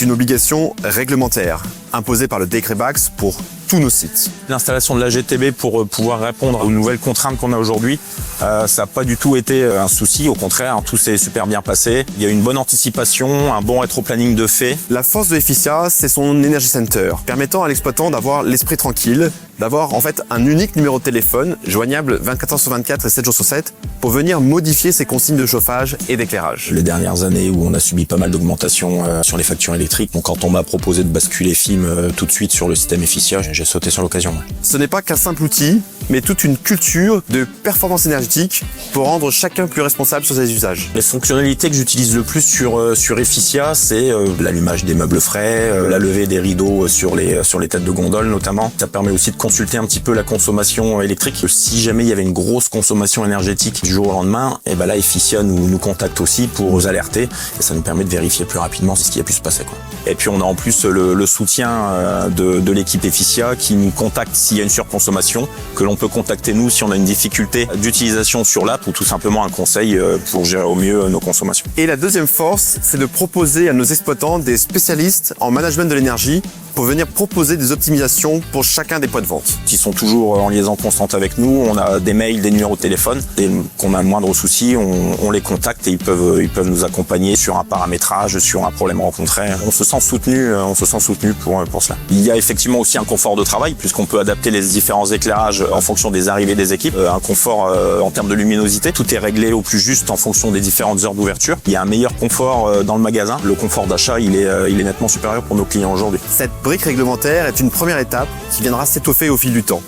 une obligation réglementaire, imposée par le décret BACS pour tous nos sites. L'installation de la GTB pour pouvoir répondre aux nouvelles contraintes qu'on a aujourd'hui, ça n'a pas du tout été un souci. Au contraire, tout s'est super bien passé. Il y a une bonne anticipation, un bon rétro-planning de fait. La force de Efficia, c'est son Energy Center, permettant à l'exploitant d'avoir l'esprit tranquille, d'avoir en fait un unique numéro de téléphone, joignable 24 h sur 24 et 7 jours sur 7, pour venir modifier ses consignes de chauffage et d'éclairage. Les dernières années où on a subi pas mal d'augmentations sur les factures électriques, donc quand on m'a proposé de basculer FIM tout de suite sur le système Efficia, j'ai sauté sur l'occasion. Ce n'est pas qu'un simple outil, mais toute une culture de performance énergétique pour rendre chacun plus responsable sur ses usages. Les fonctionnalités que j'utilise le plus sur Efficia, c'est l'allumage des meubles frais, la levée des rideaux sur les têtes de gondole notamment. Ça permet aussi de consulter un petit peu la consommation électrique. Si jamais il y avait une grosse consommation énergétique du jour au lendemain, et ben là Efficia nous contacte aussi pour nous alerter et ça nous permet de vérifier plus rapidement ce qui a pu se passer, quoi. Et puis on a en plus le soutien de l'équipe Efficia qui nous contacte s'il y a une surconsommation, que l'on peut contacter nous si on a une difficulté d'utilisation sur l'app ou tout simplement un conseil pour gérer au mieux nos consommations. Et la deuxième force, c'est de proposer à nos exploitants des spécialistes en management de l'énergie pour venir proposer des optimisations pour chacun des points de vente. Ils sont toujours en liaison constante avec nous, on a des mails, des numéros de téléphone. Dès qu'on a le moindre souci, on les contacte et ils peuvent nous accompagner sur un paramétrage, sur un problème rencontré. On se sent soutenu pour cela. Il y a effectivement aussi un confort de travail puisqu'on peut adapter les différents éclairages en fonction des arrivées des équipes. Un confort en termes de luminosité, tout est réglé au plus juste en fonction des différentes heures d'ouverture. Il y a un meilleur confort dans le magasin. Le confort d'achat, il est nettement supérieur pour nos clients aujourd'hui. Cette brique réglementaire est une première étape qui viendra s'étoffer au fil du temps.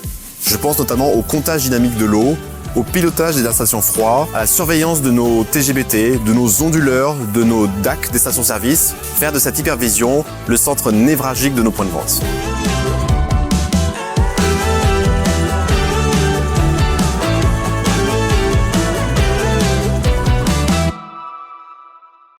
Je pense notamment au comptage dynamique de l'eau, au pilotage des installations froides, à la surveillance de nos TGBT, de nos onduleurs, de nos DAC des stations-service, faire de cette hypervision le centre névralgique de nos points de vente.